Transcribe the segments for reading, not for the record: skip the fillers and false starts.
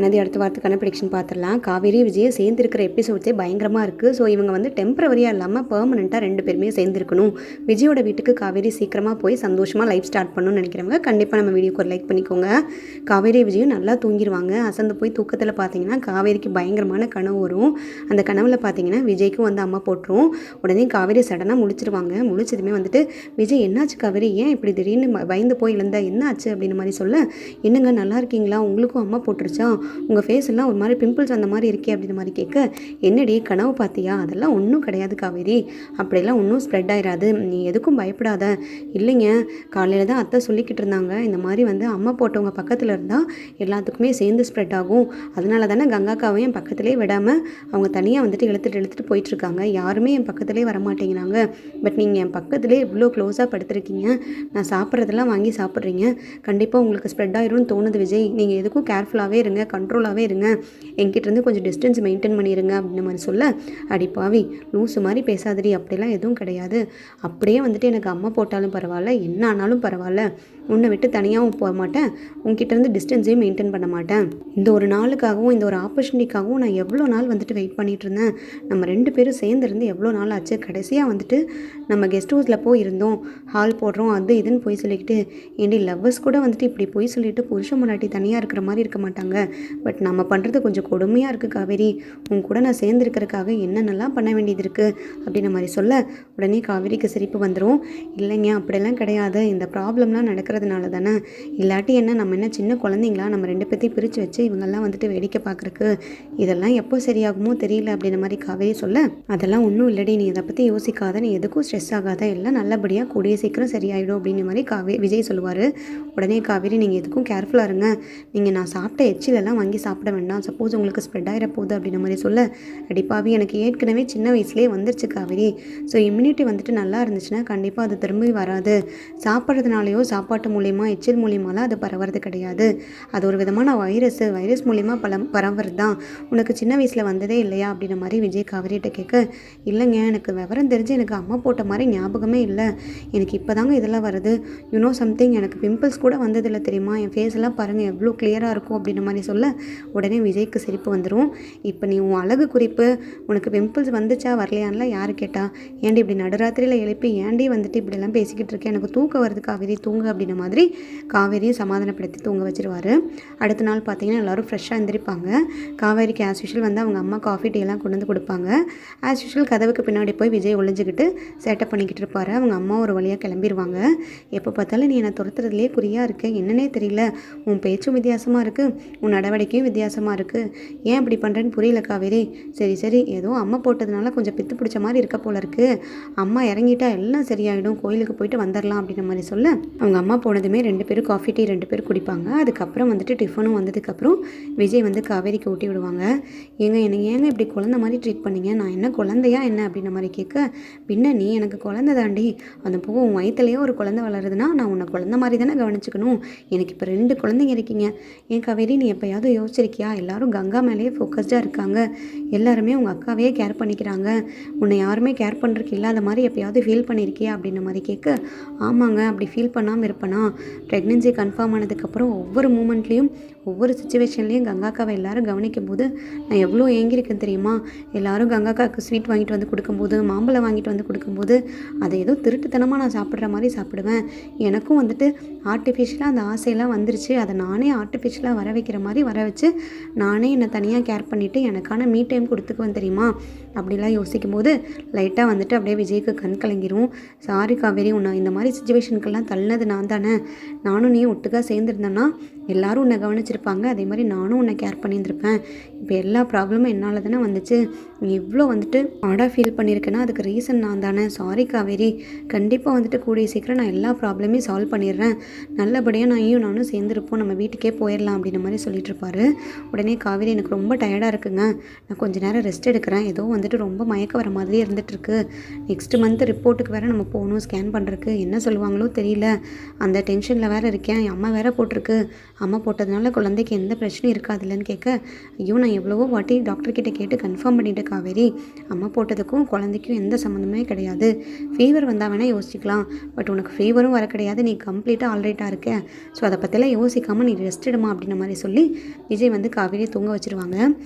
அடுத்த வாரத்துக்கான ப்ரெடிக்ஷன் பார்த்துடலாம். காவேரி விஜய் சேர்ந்துருக்கிற எபிசோட்ஸே பயங்கரமாக இருக்குது. ஸோ இவங்க வந்து டெம்பரவரியாக இல்லாமல் பெர்மனெண்ட்டாக 2 பேருமே சேர்ந்துருக்கணும். விஜயோட வீட்டுக்கு காவேரி சீக்கிரமாக போய் சந்தோஷமாக லைஃப் ஸ்டார்ட் பண்ணணும்னு நினைக்கிறவங்க கண்டிப்பாக நம்ம வீடியோக்கு ஒரு லைக் பண்ணிக்கோங்க. காவேரி விஜயும் நல்லா தூங்கிடுவாங்க. அசந்து போய் தூக்கத்தில் பார்த்தீங்கன்னா காவேரிக்கு பயங்கரமான கனவு வரும். அந்த கனவில் பார்த்தீங்கன்னா விஜய்க்கும் வந்து அம்மா போட்டுரும். உடனே காவேரி சடனாக முழிச்சிருவாங்க. முழிச்சதுமே வந்துட்டு விஜய் என்னாச்சு காவேரி, ஏன் இப்படி திடீர்னு பயந்து போய் எழுந்தா, என்ன ஆச்சு அப்படின்னு மாதிரி சொல்ல, என்னங்க நல்லா இருக்கீங்களா, உங்களுக்கும் அம்மா போட்டுருச்சா, உங்கள் ஃபேஸ் எல்லாம் ஒரு மாதிரி பிம்பிள்ஸ் அந்த மாதிரி இருக்கே அப்படின்ற மாதிரி கேட்க, என்னடி கனவு பார்த்தியா, அதெல்லாம் ஒன்றும் கிடையாது காவேரி, அப்படியெல்லாம் ஒன்றும் ஸ்ப்ரெட் ஆயிடாது, நீ எதுக்கும் பயப்படாத. இல்லைங்க, காலையில் தான் அத்தை சொல்லிக்கிட்டு இருந்தாங்க, இந்த மாதிரி வந்து அம்மா போட்டவங்க பக்கத்தில் இருந்தால் எல்லாத்துக்குமே சேர்ந்து ஸ்ப்ரெட் ஆகும், அதனால தானே கங்காக்காவையும் என் பக்கத்துலேயே விடாமல் அவங்க தனியாக வந்துட்டு இழுத்துட்டு போயிட்டுருக்காங்க, யாருமே என் பக்கத்துலேயே வரமாட்டேங்கிறாங்க, பட் நீங்கள் என் பக்கத்துலேயே இவ்வளோ க்ளோஸாக படுத்துருக்கீங்க, நான் சாப்பிட்றதெல்லாம் வாங்கி சாப்பிட்றீங்க, கண்டிப்பாக உங்களுக்கு ஸ்ப்ரெட் ஆயிரும்னு தோணுது விஜய், நீங்கள் எதுக்கும் கேர்ஃபுல்லாகவே இருங்க, கண்ட்ரோலாகவே இருங்க, என்கிட்டருந்து கொஞ்சம் டிஸ்டன்ஸ் மெயின்டைன் பண்ணிடுங்க அப்படின்ற மாதிரி சொல்ல, அடிப்பாவி லூஸு மாதிரி பேசாதடி, அப்படிலாம் எதுவும் கிடையாது, அப்படியே வந்துட்டு எனக்கு அம்மா போட்டாலும் பரவாயில்ல, என்ன ஆனாலும் பரவாயில்ல, உன்னை விட்டு தனியாகவும் போக மாட்டேன், உங்ககிட்டருந்து டிஸ்டன்ஸையும் மெயின்டைன் பண்ண மாட்டேன், இந்த ஒரு நாளுக்காகவும் இந்த ஒரு ஆப்பர்ச்சுனிட்டிக்காகவும் நான் எவ்வளோ நாள் வந்துட்டு வெயிட் பண்ணிகிட்டு இருந்தேன், நம்ம 2 பேரும் சேர்ந்துருந்து எவ்வளோ நாள் ஆச்சு, கடைசியாக வந்துட்டு நம்ம கெஸ்ட் ஹவுஸில் போய் இருந்தோம், ஹால் போடுறோம் அது இதுன்னு போய் சொல்லிக்கிட்டு, ஏண்டி லவ்வர்ஸ் கூட வந்துட்டு இப்படி போய் சொல்லிட்டு புருஷன் முன்னாடி தனியாக இருக்கிற மாதிரி இருக்க மாட்டாங்க, பட் நம்ம பண்ணுறது கொஞ்சம் கொடுமையாக இருக்குது காவேரி, உன் கூட நான் சேர்ந்துருக்கிறதுக்காக என்னென்னலாம் பண்ண வேண்டியது இருக்குது அப்படின்ற மாதிரி சொல்ல, உடனே காவேரிக்கு சிரிப்பு வந்துடும். இல்லைங்க அப்படியெல்லாம் கிடையாது, இந்த ப்ராப்ளம்லாம் நடக்கிறதுனால தானே, இல்லாட்டி என்ன நம்ம என்ன சின்ன குழந்தைங்களா, நம்ம 2 பேர்த்தையும் பிரித்து வச்சு இவங்கெல்லாம் வந்துட்டு வேடிக்கை பார்க்குறக்கு, இதெல்லாம் எப்போ சரியாகுமோ தெரியல அப்படின்ற மாதிரி காவேரி சொல்ல, அதெல்லாம் ஒன்றும் இல்லடி, நீ இதை பற்றி யோசிக்காத, நீ எதுக்கும் ஸ்ட்ரெஸ் ஆகாத, எல்லாம் நல்லபடியாக கூடிய சீக்கிரம் சரியாயிடும் அப்படின்ற மாதிரி விஜய் சொல்லுவார். உடனே காவேரி நீங்கள் எதுக்கும் கேர்ஃபுல்லாக இருங்க, நீங்கள் நான் சாப்பிட்ட எச்சிலெல்லாம் வாங்கி சாப்பிட வேண்டாம், சப்போஸ் உங்களுக்கு ஸ்ப்ரெட் ஆகிட போகுது அப்படின்ற மாதிரி சொல்ல, அடிப்பாவி எனக்கு ஏற்கனவே சின்ன வயசுலேயே வந்துருச்சு காவேரி, ஸோ இம்யூனிட்டி வந்துட்டு நல்லா இருந்துச்சுன்னா கண்டிப்பாக அது திரும்பி வராது, சாப்பிட்றதுனாலையோ சாப்பாட்டு மூலியமா எச்சில் மூலியமாலாம் அது பரவுறது கிடையாது, அது ஒரு விதமான வைரஸ் மூலிமா பரவுறது தான், உனக்கு சின்ன வயசில் வந்ததே இல்லையா அப்படின்ற மாதிரி விஜய் காவேரிகிட்ட கேட்க, இல்லைங்க எனக்கு விவரம் தெரிஞ்சு எனக்கு அம்மா போட்ட மாதிரி ஞாபகமே இல்லை, எனக்கு இப்போ தாங்க இதெல்லாம் வருது, யூனோ சம்திங், எனக்கு பிம்பிள்ஸ் கூட வந்ததில்லை தெரியுமா, என் ஃபேஸ் எல்லாம் பாருங்கள் எவ்வளோ கிளியராக இருக்கும் அப்படின்ற மாதிரி சொல்ல, உடனே விஜய்க்கு சிரிப்பு வந்துடும். இப்போ நீ உன் அழகு குறிப்பு, உனக்கு பிம்பிள்ஸ் வந்துச்சா வரலையான்லாம் யார் கேட்டா, ஏன்டி இப்படி நடுராத்திரியில் எழுப்பி ஏன்டி வந்துட்டு இப்படிலாம் பேசிக்கிட்டு இருக்கேன், எனக்கு தூக்கம் வருது காவேரி தூங்க அப்படின்ற மாதிரி காவேரியை சமாதானப்படுத்தி தூங்க வச்சிருவார். அடுத்த நாள் பார்த்தீங்கன்னா எல்லோரும் ஃப்ரெஷ்ஷாக எழுந்திரிப்பாங்க. காவேரிக்கு ஆஸ் யூஷுவல் வந்து அவங்க அம்மா காஃபி டீ எல்லாம் கொண்டு வந்து கொடுப்பாங்க. ஆஸ் யூஷுவல் கதவுக்கு பின்னாடி போய் விஜய் ஒளிஞ்சிக்கிட்டு சேட்டப் பண்ணிக்கிட்டு இருப்பார். அவங்க அம்மா ஒரு வழியாக கிளம்பிடுவாங்க. எப்போ பார்த்தாலும் நீ என்னை துரத்துறதுலேயே குறியாக இருக்க, என்னன்னே தெரியல, உன் பேச்சும் வித்தியாசமாக இருக்குது, உன் நடவடிக்கையும் வித்தியாசமாக இருக்குது, ஏன் இப்படி பண்ணுறேன்னு புரியல காவேரி, சரி ஏதோ அம்மா போட்டதுனால கொஞ்சம் பித்து பிடிச்ச மாதிரி இருக்க போல இருக்குது, அம்மா இறங்கிட்டா எல்லாம் சரியாயிடும், கோயிலுக்கு போயிட்டு வந்துடலாம் அப்படின்ற மாதிரி சொல்ல, அவங்க அம்மா போனதுமே 2 பேரும் காஃபி டீ 2 பேரும் குடிப்பாங்க. அதுக்கப்புறம் வந்துட்டு டிஃபனும் வந்ததுக்கப்புறம் விஜய் வந்து காவேரிக்கு ஊட்டி விடுவாங்க. ஏங்க இப்படி குழந்தை மாதிரி ட்ரீட் பண்ணீங்க, நான் என்ன குழந்தையா என்ன அப்படின்ற மாதிரி கேட்க, பின்ன நீ எனக்கு குழந்தை தாண்டி, அந்த போக உன் வயிற்றுலையே ஒரு குழந்தை வளருதுன்னா நான் உன்னை குழந்தை மாதிரி தானே கவனிச்சுக்கணும், எனக்கு இப்போ 2 குழந்தைங்க இருக்கீங்க, ஏன் காவேரி நீ எப்போயாவது யோசிச்சிருக்கியா, எல்லாரும் கங்கா மேலேயே ஃபோக்கஸ்டாக இருக்காங்க, எல்லாருமே உங்கள் அக்காவையே கேர் பண்ணிக்கிறாங்க, உன்னை யாருமே கேர் பண்ணுறதுக்கு இல்லாத மாதிரி எப்போயாவது ஃபீல் பண்ணியிருக்கியா அப்படின்ற மாதிரி கேட்க, ஆமாங்க அப்படி ஃபீல் பண்ணாமல் இருப்பேனா, ப்ரெக்னென்சி கன்ஃபார்ம் ஆனதுக்கப்புறம் ஒவ்வொரு மூமெண்ட்லேயும் ஒவ்வொரு சுச்சுவேஷன்லேயும் கங்காக்காவை எல்லோரும் கவனிக்கும் போது நான் எவ்வளோ ஏங்கியிருக்கேன் தெரியுமா, எல்லாரும் கங்காக்காவுக்கு ஸ்வீட் வாங்கிட்டு வந்து கொடுக்கும்போது, மாம்பழம் வாங்கிட்டு வந்து கொடுக்கும்போது அதை ஏதோ திருட்டுத்தனமாக நான் சாப்பிட்ற மாதிரி சாப்பிடுவேன், எனக்கும் வந்துட்டு ஆர்டிஃபிஷியலாக அந்த ஆசையெல்லாம் வந்துருச்சு, அதை நானே ஆர்டிஃபிஷியலாக வர வைக்கிற மாதிரி வர வச்சு நானே என்னை தனியாக கேர் பண்ணிவிட்டு எனக்கான மீ டைம் கொடுத்துக்குவேன் தெரியுமா, அப்படிலாம் யோசிக்கும் போது லைட்டாக வந்துட்டு அப்படியே விஜய்க்கு கண் கலங்கிரும். சாரி காவேரி, உன்னை இந்த மாதிரி சுச்சுவேஷனுக்கெல்லாம் தள்ளினது நான் தானே, நானும் நீ ஒட்டுக்காக சேர்ந்துருந்தேன்னா எல்லோரும் உன்னை கவனிச்சிருப்பாங்க, அதே மாதிரி நானும் உன்னை கேர் பண்ணியிருந்திருப்பேன், இப்போ எல்லா ப்ராப்ளமும் என்னால் தானே வந்துச்சு, நீ இவ்வளோ வந்துட்டு ஆடாக ஃபீல் பண்ணியிருக்கேன்னா அதுக்கு ரீசன் நான் தானே, சாரி காவேரி, கண்டிப்பாக வந்துட்டு கூடிய சீக்கிரம் நான் எல்லா ப்ராப்ளமையும் சால்வ் பண்ணிடுறேன், நல்லபடியாக நானும் சேர்ந்துருப்போம், நம்ம வீட்டுக்கே போயிடலாம் அப்படின்ற மாதிரி சொல்லிட்டு இருப்பாரு. உடனே காவேரி எனக்கு ரொம்ப டயர்டாக இருக்குங்க, நான் கொஞ்சம் நேரம் ரெஸ்ட் எடுக்கிறேன், ஏதோ வந்துட்டு ரொம்ப மயக்க வர மாதிரியே இருந்துகிட்ருக்கு, நெக்ஸ்ட் மந்த் ரிப்போர்ட்டுக்கு வேறு நம்ம போகணும் ஸ்கேன் பண்ணுறதுக்கு, என்ன சொல்லுவாங்களோ தெரியல, அந்த டென்ஷனில் வேறு இருக்கேன், என் அம்மா வேறு போட்டிருக்கு, அம்மா போட்டதுனால குழந்தைக்கு எந்த பிரச்சனையும் இருக்காதுல்லன்னு கேட்க, ஐயோ நான் எவ்வளவோ வாட்டி டாக்டர்கிட்ட கேட்டு கன்ஃபார்ம் பண்ணிட்டேன் காவேரி, அம்மா போட்டதுக்கும் குழந்தைக்கும் எந்த சம்மந்தமே கிடையாது. ஃபீவர் வந்தால் வேணால் யோசிக்கலாம், பட் உனக்கு ஃபீவரும் வர கிடையாது, நீ கம்ப்ளீட்டாக ஆல்ரைட்டாக இருக்க. ஸோ அதை பற்றிலாம் யோசிக்காமல் நீ ரெஸ்ட் எடுமா அப்படின்ற மாதிரி சொல்லி விஜய் வந்து காவேரி தூங்க வச்சுருவாங்க.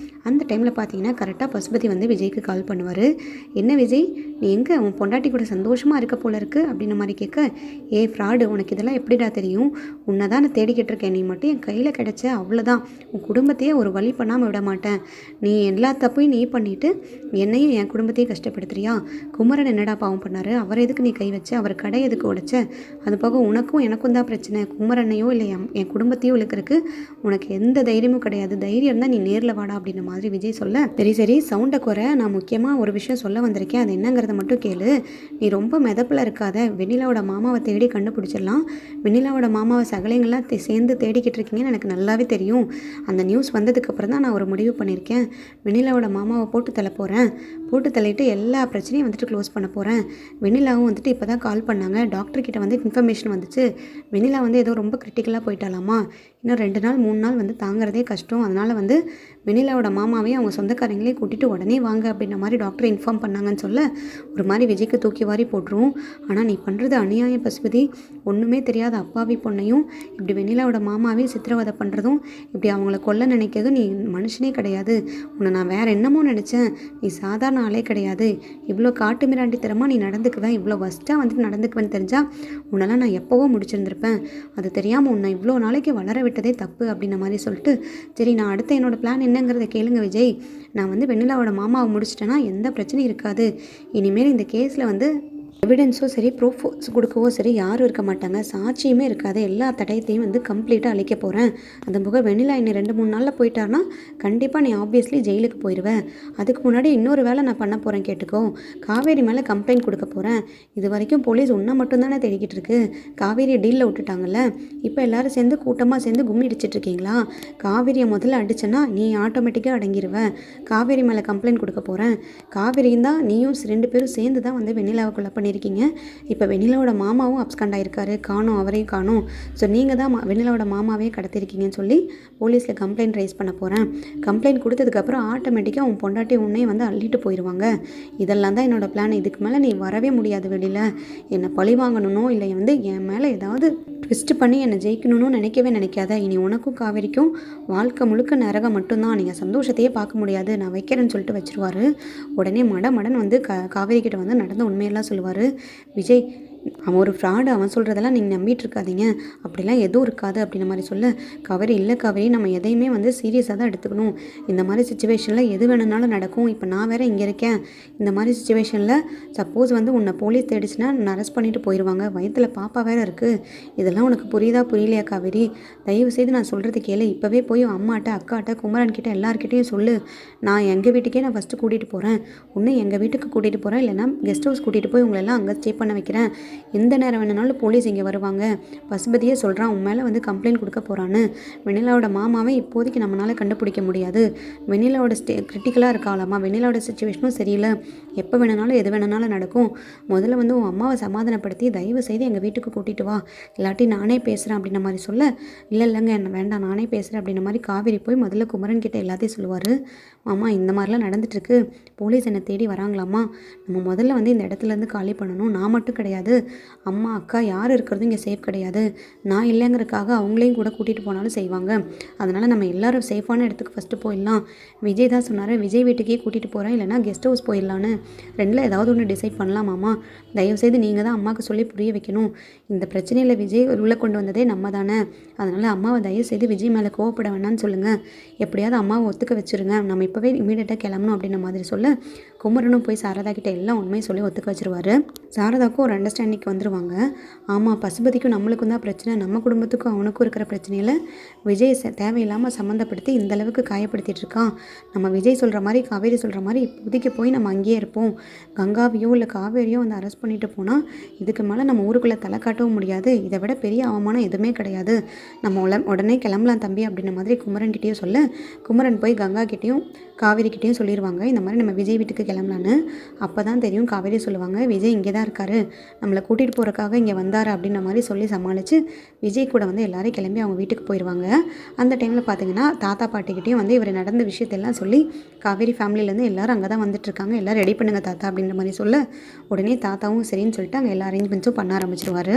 அந்த டைமில் பார்த்தீங்கன்னா கரெக்டாக பசுபதி வந்து விஜய்க்கு கால் பண்ணுவார். என்ன விஜய், நீ எங்கே உன் பொண்டாட்டி கூட சந்தோஷமாக இருக்க போல இருக்குது அப்படின்ற மாதிரி கேட்க, ஃப்ராடு, உனக்கு இதெல்லாம் எப்படிடா தெரியும், உன்னை தான் நான் தேடிக்கிட்டு இருக்கேன், நீ மட்டும் என் கையில் கிடச்ச அவ்வளோதான், உன் குடும்பத்தையே ஒரு வழி பண்ணாமல் விட மாட்டேன், நீ எல்லா தப்பையும் நீ பண்ணிவிட்டு என்னையும் என் குடும்பத்தையும் கஷ்டப்படுத்துறியா, குமரன் என்னடா பாவம் பண்ணார், அவர் எதுக்கு நீ கை வச்ச, அவர் கடை எதுக்கு உடைச்ச, அது போக உனக்கும் எனக்கும் தான் பிரச்சனை, குமரனையோ இல்லை என் குடும்பத்தையும் இழுக்கிறதுக்கு உனக்கு எந்த தைரியமும் கிடையாது, தைரியம் இருந்தால் நீ நேரில் வாடா அப்படின்ற மாதிரி விஜய் சொல்ல, சரி சவுண்டை குறை, நான் முக்கியமாக ஒரு விஷயம் சொல்ல வந்திருக்கேன், அது என்னங்கிறத மட்டும் கேளு, நீ ரொம்ப மிதப்பில் இருக்காத, வெண்ணிலாவோட மாமாவை தேடி கண்டுபிடிச்சிடலாம், வெண்ணிலாவோட மாமாவை சகலைங்கள்லாம் சேர்ந்து தேடிக்கிட்டு இருக்கீங்கன்னு எனக்கு நல்லாவே தெரியும், அந்த நியூஸ் வந்ததுக்கப்புறம் தான் நான் ஒரு முடிவு பண்ணியிருக்கேன், வெண்ணிலாவோட மாமாவை போட்டு தள்ள போகிறேன், போட்டு தள்ளிட்டு எல்லா பிரச்சனையும் வந்துட்டு க்ளோஸ் பண்ண போகிறேன். வெண்ணிலாவும் வந்துட்டு இப்போ தான் கால் பண்ணாங்க, டாக்டர்கிட்ட வந்து இன்ஃபர்மேஷன் வந்துச்சு, வெண்ணிலா வந்து ஏதோ ரொம்ப கிரிட்டிக்கலாக போயிட்டாலாமா, இன்னும் 2 நாள் 3 நாள் வந்து தாங்கிறதே கஷ்டம், அதனால் வந்து வெண்ணிலாவோட மாமாவையும் அவங்க சொந்தக்காரங்களே கூட்டிகிட்டு உடனே வாங்க அப்படின்ற மாதிரி டாக்டர் இன்ஃபார்ம் பண்ணாங்கன்னு சொல்ல ஒரு மாதிரி விஜய்க்கு தூக்கி வாரி போட்டுரும். ஆனால் நீ பண்ணுறது அநியாயம் பசுபதி, ஒன்றுமே தெரியாத அப்பாவி பொண்ணையும் இப்படி வெண்ணிலாவோட மாமாவையும் சித்திரவதை பண்ணுறதும், இப்படி அவங்கள கொல்ல நினைக்கிறதும், நீ மனுஷனே கிடையாது, உன்னை நான் வேறு என்னமோ நினச்சேன், நீ சாதாரண ஆளே கிடையாது, இவ்வளோ காட்டு மிராண்டித்தனமாக நீ நடந்துக்குவேன், இவ்வளோ வஸ்ட்டாக வந்துட்டு நடந்துக்குவேன்னு தெரிஞ்சால் உன்னெல்லாம் நான் எப்போவோ முடிச்சிருந்திருப்பேன், அது தெரியாமல் உன்னை இவ்வளோ நாளைக்கு வளர விட்டதே தப்பு அப்படின்ற மாதிரி சொல்லிட்டு, சரி நான் அடுத்த என்னோடய பிளான் என்னங்கிறத கேளுங்க விஜய், நான் வந்து வெண்ணிலாவோட மாமாவை முடிச்சிட்டேன்னா எந்த பிரச்சனையும் இருக்காது, இனிமேல் இந்த கேஸில் வந்து எவிடன்ஸோ சரி ப்ரூஃப் கொடுக்கவோ சரி யாரும் இருக்க மாட்டாங்க, சாட்சியுமே இருக்காது, எல்லா தடயத்தையும் வந்து கம்ப்ளீட்டாக அழிக்க போகிறேன், அந்த போக வெண்ணிலா இன்னும் 2-3 நாளில் போயிட்டார்னா கண்டிப்பாக நீ ஆப்வியஸ்லி ஜெயிலுக்கு போயிடுவேன், அதுக்கு முன்னாடி இன்னொரு வேலை நான் பண்ண போகிறேன் கேட்டுக்கோ, காவேரி மேலே கம்ப்ளைண்ட் கொடுக்க போகிறேன், இது வரைக்கும் போலீஸ் உன்னை மட்டும்தானே தேடிக்கிட்டு இருக்கு, காவேரியை டீலில் விட்டுட்டாங்கல்ல, இப்போ எல்லோரும் சேர்ந்து கூட்டமாக சேர்ந்து கும்மி அடிச்சிட்டு இருக்கீங்களா, காவேரியை முதல்ல அடிச்சேன்னா நீ ஆட்டோமேட்டிக்காக அடங்கிடுவேன், காவேரி மேலே கம்ப்ளைண்ட் கொடுக்க போகிறேன், காவேரியும் தான் நீயும் 2 பேரும் சேர்ந்து தான் வந்து வெண்ணிலாவை கொலை பண்ணியிருக்கீங்க, இப்போ வெண்ணிலாவோட மாமாவும் அப்ஸ்கண்ட் ஆயிருக்காரு, காணும், அவரையும் காணும், ஸோ நீங்கள் தான் வெண்ணிலாவோட மாமாவே கடத்திருக்கீங்கன்னு சொல்லி போலீஸில் கம்ப்ளைண்ட் ரைஸ் பண்ண போகிறேன், கம்ப்ளைண்ட் கொடுத்ததுக்கப்புறம் ஆட்டோமேட்டிக்காக உன் பொண்டாட்டி உன்னையே வந்து அள்ளிட்டு போயிடுவாங்க, இதெல்லாம் தான் என்னோடய பிளான், இதுக்கு மேலே நீ வரவே முடியாது வெளியில், என்னை பழி வாங்கணுனோ இல்லை வந்து என் மேலே ஏதாவது ட்விஸ்ட் பண்ணி என்னை ஜெயிக்கணும்னு நினைக்கவே நினைக்காத, இனி உனக்கும் காவேரிக்கும் வாழ்க்கை முழுக்க நரகம் மட்டும்தான், நீங்கள் சந்தோஷத்தையே பார்க்க முடியாது, நான் வைக்கிறேன்னு சொல்லிட்டு வச்சுருவார். உடனே மடன் வந்து காவேரி கிட்ட வந்து நடந்த உண்மையெல்லாம் சொல்லுவார். விஜய், அவன் ஒரு ஃப்ராடு, அவன் சொல்கிறதெல்லாம் நீங்கள் நம்பிட்டு இருக்காதீங்க, அப்படிலாம் எதுவும் இருக்காது அப்படின்ற மாதிரி சொல்ல, காவேரி இல்லை காவேரி, நம்ம எதையுமே வந்து சீரியஸாக தான் எடுத்துக்கணும், இந்த மாதிரி சுச்சுவேஷனில் எது வேணும்னாலும் நடக்கும், இப்போ நான் வேறு இங்கே இருக்கேன், இந்த மாதிரி சுச்சுவேஷனில் சப்போஸ் வந்து உன்னை போலீஸ் தேடிச்சுன்னா நான் அரெஸ்ட் பண்ணிட்டு போயிடுவாங்க, வயிற்றில் பாப்பா வேறு இருக்குது, இதெல்லாம் உனக்கு புரியுதா புரியலையா காவேரி, தயவு செய்து நான் சொல்கிறது கேளு, இப்போவே போய் அம்மாட்ட அக்காட்ட குமரன்கிட்ட எல்லாருக்கிட்டையும் சொல்லு, நான் எங்கள் வீட்டுக்கே நான் ஃபஸ்ட்டு கூட்டிகிட்டு போகிறேன், ஒன்று எங்கள் வீட்டுக்கு கூட்டிகிட்டு போகிறேன், இல்லைனா கெஸ்ட் ஹவுஸ் கூட்டிகிட்டு போய் உங்களெல்லாம் அங்கே ஸ்டே பண்ண வைக்கிறேன், எந்த நேரம் வேணுனாலும் போலீஸ் இங்கே வருவாங்க, பசுபதியே சொல்கிறான் உன் மேலே வந்து கம்ப்ளைண்ட் கொடுக்க போகிறான்னு, வெண்ணிலாவோட மாமாவை இப்போதைக்கு நம்மளால் கண்டுபிடிக்க முடியாது, வெண்ணிலாவோட கிரிட்டிக்கலாக இருக்காளாமா, வெண்ணிலாவோட சுச்சுவேஷனும் சரியில்லை, எப்போ வேணுனாலும் எது வேணுனாலும் நடக்கும், முதல்ல வந்து உன் அம்மாவை சமாதானப்படுத்தி தயவு செய்து எங்கள் வீட்டுக்கு கூட்டிகிட்டு வா, இல்லாட்டி நானே பேசுகிறேன் அப்படின்ற மாதிரி சொல்ல, இல்லைங்க என்ன வேண்டாம் நானே பேசுகிறேன் அப்படின்ற மாதிரி காவேரி போய் முதல்ல குமரன் கிட்ட எல்லாத்தையும் சொல்லுவார். மாமா இந்த மாதிரிலாம் நடந்துட்டுருக்கு, போலீஸ் என்னை தேடி வராங்களாம்மா, நம்ம முதல்ல வந்து இந்த இடத்துலேருந்து காலி பண்ணணும், நான் மட்டும் கிடையாது, அம்மா அக்கா யார் இருக்கிறதும் இங்கே சேஃப் கிடையாது, நான் இல்லைங்கிறதுக்காக அவங்களையும் கூட கூட்டிகிட்டு போனாலும் செய்வாங்க, அதனால் நம்ம எல்லோரும் சேஃபான இடத்துக்கு ஃபஸ்ட்டு போயிடலாம், விஜய் தான் சொன்னார் விஜய் வீட்டுக்கே கூட்டிகிட்டு போகிறேன், இல்லைனா கெஸ்ட் ஹவுஸ் போயிடலான்னு, ரெண்டில் ஏதாவது ஒன்று டிசைட் பண்ணலாமாம்மா, தயவுசெய்து நீங்கள் தான் அம்மாவுக்கு சொல்லி புரிய வைக்கணும், இந்த பிரச்சனையில் விஜய் உள்ளே கொண்டு வந்ததே நம்ம தானே, அதனால் அம்மாவை தயவுசெய்து விஜய் மேலே கோவப்பட வேணான்னு சொல்லுங்கள், எப்படியாவது அம்மாவை ஒத்துக்க வச்சுருங்க, நம்ம இப்போவே இமீடியட்டாக கிளம்பணும் அப்படின்ற மாதிரி சொல்ல, குமரனும் போய் சாரதா கிட்ட எல்லாம் உண்மையை சொல்லி ஒத்துக்க வச்சுருவார். சாரதாவுக்கும் ஒரு அண்டர்ஸ்டாண்டிங் வந்துடுவாங்க. ஆமாம், பசுபதிக்கும் நம்மளுக்கும் தான் பிரச்சனை, நம்ம குடும்பத்துக்கும் அவனுக்கும் இருக்கிற பிரச்சனையில் விஜய் தேவையில்லாமல் சம்மந்தப்படுத்தி இந்தளவுக்கு காயப்படுத்திட்டு இருக்கான், நம்ம விஜய் சொல்கிற மாதிரி காவேரி சொல்கிற மாதிரி இப்போதைக்கு போய் நம்ம அங்கேயே இருப்போம், கங்காவையோ இல்லை காவேரியோ வந்து அரெஸ்ட் பண்ணிட்டு போனால் இதுக்கு மேலே நம்ம ஊருக்குள்ளே தலை காட்டவும் முடியாது, இதை விட பெரிய அவமானம் எதுவுமே கிடையாது, நம்ம உடனே கிளம்பலாம் தம்பி அப்படின்ற மாதிரி குமரன்கிட்டையும் சொல்ல, குமரன் போய் கங்கா கிட்டேயும் காவேரி கிட்டேயும் சொல்லிடுவாங்க இந்த மாதிரி நம்ம விஜய் வீட்டுக்கு கிளம்பலான்னு. அப்போ தான் தெரியும் காவேரி சொல்லுவாங்க, விஜய் இங்கே தான் இருக்காரு, நம்மளை நம்மளை கூட்டிகிட்டு போகிறக்காக இங்கே வந்தார் அப்படின்ற மாதிரி சொல்லி சமாளித்து விஜய் கூட வந்து எல்லோரும் கிளம்பி அவங்க வீட்டுக்கு போயிடுவாங்க. அந்த டைமில் பார்த்திங்கன்னா தாத்தா பாட்டிக்கிட்டேயும் வந்து இவர் நடந்த விஷயத்தெல்லாம் சொல்லி காவேரி ஃபேமிலியிலேருந்து எல்லோரும் அங்கே தான் வந்துட்டுருக்காங்க, எல்லோரும் ரெடி பண்ணுங்கள் தாத்தா அப்படின்ற மாதிரி சொல்ல உடனே தாத்தாவும் சரின்னு சொல்லிட்டு அங்கே எல்லா அரேஞ்ச்மெண்ட்ஸும் பண்ண ஆரம்பிச்சிருவார்.